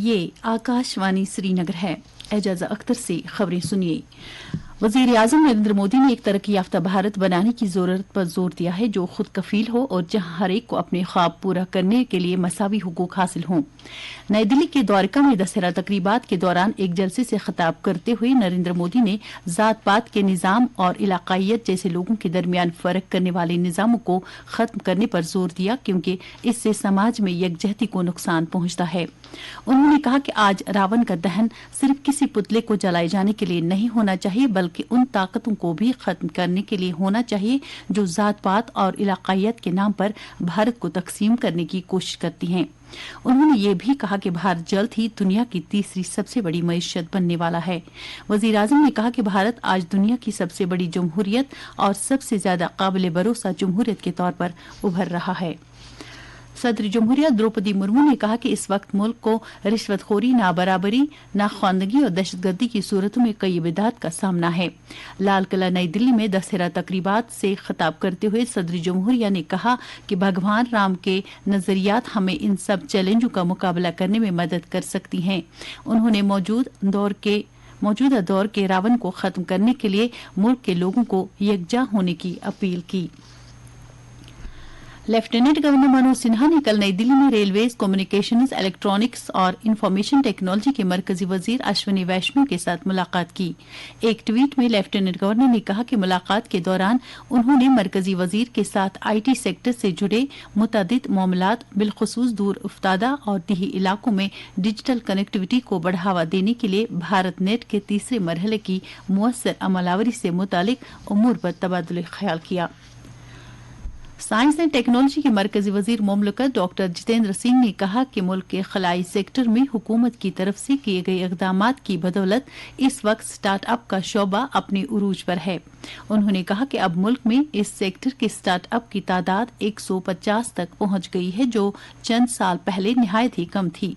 ये आकाशवाणी श्रीनगर है। एजाजा अख्तर से खबरें सुनिए। वजीर आजम नरेंद्र मोदी ने एक तरक्की याफ्ता भारत बनाने की जरूरत पर जोर दिया है जो खुद कफील हो और जहां हर एक को अपने ख्वाब पूरा करने के लिए मसावी हुकूक हासिल हों। नई दिल्ली के द्वारका में दशहरा तकरीबात के दौरान एक जलसे से खिताब करते हुए नरेंद्र मोदी ने जात पात के निज़ाम और इलाकाइयत जैसे लोगों के दरमियान फर्क करने वाले निज़ामों को खत्म करने पर जोर दिया, क्योंकि इससे समाज में यकजहती को नुकसान पहुंचता है। उन्होंने कहा कि आज रावण का दहन सिर्फ किसी पुतले को जलाए जाने के लिए नहीं होना चाहिए, बल्कि उन ताकतों को भी खत्म करने के लिए होना चाहिए जो जात पात और इलाकाइयत के नाम पर भारत को तकसीम करने की कोशिश करती हैं। उन्होंने ये भी कहा कि भारत जल्द ही दुनिया की तीसरी सबसे बड़ी मईशत बनने वाला है। वजीर आजम ने कहा कि भारत आज दुनिया की सबसे बड़ी जमहूरियत और सबसे ज्यादा काबिल भरोसा जमहूरियत के तौर पर उभर रहा है। सदर जमहूरिया द्रौपदी मुर्मू ने कहा कि इस वक्त मुल्क को रिश्वतखोरी, नाबराबरी, नाख्वानदगी और दहशतगर्दी की सूरतों में कई बिदात का सामना है। लाल किला नई दिल्ली में दशहरा तकरीबात से खिताब करते हुए सदर जमहूरिया ने कहा कि भगवान राम के नजरियात हमें इन सब चैलेंजों का मुकाबला करने में मदद कर सकती हैं। उन्होंने मौजूदा दौर के रावण को खत्म करने के लिए मुल्क के लोगों को यकजा होने की अपील की। लेफ्टिनेंट गवर्नर मनोज सिन्हा ने कल नई दिल्ली में रेलवेज, कम्युनिकेशंस, इलेक्ट्रॉनिक्स और इंफॉर्मेशन टेक्नोलॉजी के मरकजी वजीर अश्विनी वैष्णव के साथ मुलाकात की। एक ट्वीट में लेफ्टिनेंट गवर्नर ने कहा कि मुलाकात के दौरान उन्होंने मरकजी वजीर के साथ आईटी सेक्टर से जुड़े मुतअद्दिद मामलात, बिलखुसूस दूर उफ्तादा और देही इलाकों में डिजिटल कनेक्टिविटी को बढ़ावा देने के लिए भारत नेट के तीसरे मरहले की मुअस्सर अमलावरी से मुतालिक उमूर पर तबादुल ख्याल किया। साइंस एंड टेक्नोलॉजी के मरकजी वजीर मुमलकत डॉक्टर जितेंद्र सिंह ने कहा कि मुल्क के खलाई सेक्टर में हुकूमत की तरफ से किए गए इक़दामात की बदौलत इस वक्त स्टार्टअप का शोबा अपने उरूज पर है। उन्होंने कहा कि अब मुल्क में इस सेक्टर के स्टार्टअप की तादाद 150 तक पहुंच गई है, जो चंद साल पहले निहायत ही कम थी।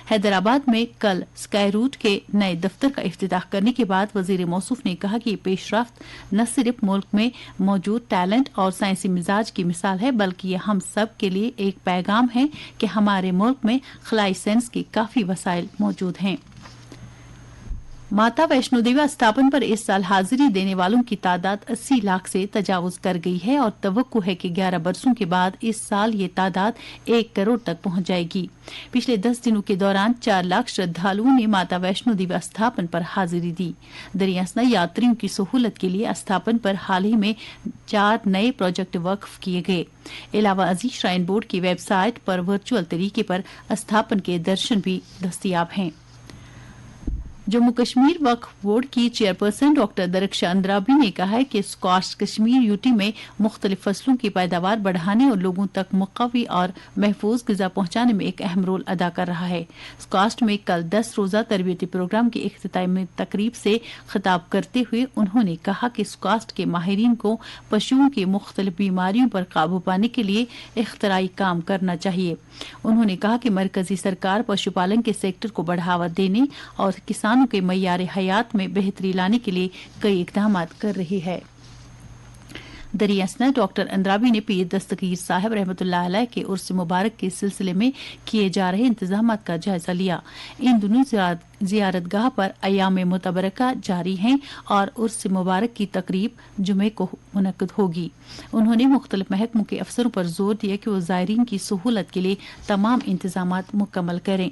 हैदराबाद में कल स्काई रूट के नए दफ्तर का इफ्तिताह करने के बाद वजीर मौसूफ ने कहा कि ये पेशरफ्त न सिर्फ मुल्क में मौजूद टैलेंट और साइंसी मिजाज की मिसाल है, बल्कि ये हम सब के लिए एक पैगाम है कि हमारे मुल्क में खलाई साइंस के काफी वसाइल मौजूद हैं। माता वैष्णो देवी अस्थापन पर इस साल हाजिरी देने वालों की तादाद 80 लाख से तजावुज कर गई है और तवक्को है कि 11 बरसों के बाद इस साल ये तादाद 1 करोड़ तक पहुंच जाएगी। पिछले 10 दिनों के दौरान 4 लाख श्रद्धालुओं ने माता वैष्णो देवी अस्थापन पर हाजिरी दी। दरियासना यात्रियों की सहूलत के लिए अस्थापन पर हाल ही में 4 नए प्रोजेक्ट वक्फ किए गए। इलावा अजीज श्राइन बोर्ड की वेबसाइट पर वर्चुअल तरीके पर अस्थापन के दर्शन भी दस्तयाब हैं। जम्मू कश्मीर वक्फ बोर्ड की चेयरपर्सन डॉक्टर दरख्शां अंद्राबी ने कहा है कि स्क्वाश कश्मीर यूटी में मुख्तलिफ फसलों की पैदावार बढ़ाने और लोगों तक मुक़वी और महफूज ग़िज़ा पहुंचाने में एक अहम रोल अदा कर रहा है। स्क्वाश में कल 10 रोज़ा तरबियती प्रोग्राम की इख्तितामी तकरीब से खिताब करते हुए उन्होंने कहा कि स्क्वाश के माहिरीन को पशुओं की मुख्तलिफ बीमारियों पर काबू पाने के लिए इख्तराई काम करना चाहिए। उन्होंने कहा कि मरकजी सरकार पशुपालन के सेक्टर को बढ़ावा देने और किसानों के मय्यारे हयात में बेहतरी लाने के लिए कई इक़दाम कर रही है। दरियासना डॉक्टर अंद्राबी ने पीर दस्तगीर साहब रहमतुल्लाह अलैह के उर्स मुबारक के सिलसिले में किए जा रहे इंतजामात का जायजा लिया। इन दोनों जियारतगाह पर अयाम मुतबरका जारी हैं और उर्स मुबारक की तकरीब जुमे को मुनक्कद होगी। उन्होंने मुख्तलिफ महकमों के अफसरों पर जोर दिया कि वो ज़ायरीन की सहूलत के लिए तमाम इंतजामात मुकम्मल करें।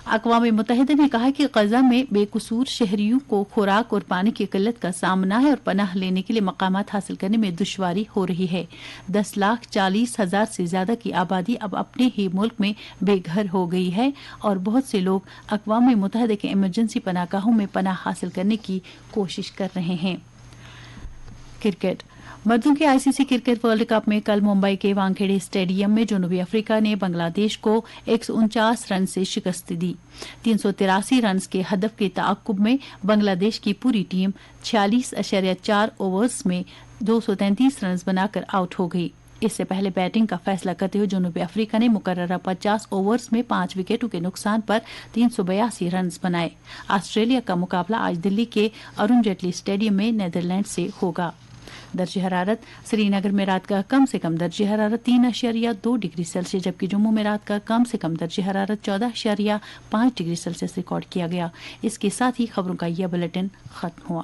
अक़वाम मुत्तहिदा ने कहा कि गजा में बेकसूर शहरियों को खुराक और पानी की किल्लत का सामना है और पनाह लेने के लिए मकामात हासिल करने में दुश्वारी हो रही है। 10,40,000 से ज्यादा की आबादी अब अपने ही मुल्क में बेघर हो गई है और बहुत से लोग अक़वाम मुत्तहिदा के इमरजेंसी पनाहगाहों में पनाह हासिल करने की कोशिश कर रहे हैं। क्रिकेट। मर्दों के आईसीसी क्रिकेट वर्ल्ड कप में कल मुंबई के वानखेड़े स्टेडियम में जनूबी अफ्रीका ने बांग्लादेश को 149 रन से शिकस्त दी। 383 रन के हदफ के ताक़ुब में बांग्लादेश की पूरी टीम 46.4 ओवर्स में 233 रन बनाकर आउट हो गई। इससे पहले बैटिंग का फैसला करते हुए जनूबी अफ्रीका ने मुकर्ररा 50 ओवर्स में 5 विकेटों के नुकसान पर 382 रन बनाए। ऑस्ट्रेलिया का मुकाबला आज दिल्ली के अरुण जेटली स्टेडियम में नीदरलैंड से होगा। درجہ حرارت سری نگر میں رات کا کم سے کم درجہ حرارت 3.2 ڈگری سیلسیس جبکہ جموں میں رات کا کم سے کم درجہ حرارت 14.5 ڈگری سیلسیس ریکارڈ کیا گیا. اس کے ساتھ ہی خبروں کا یہ بلیٹن ختم ہوا.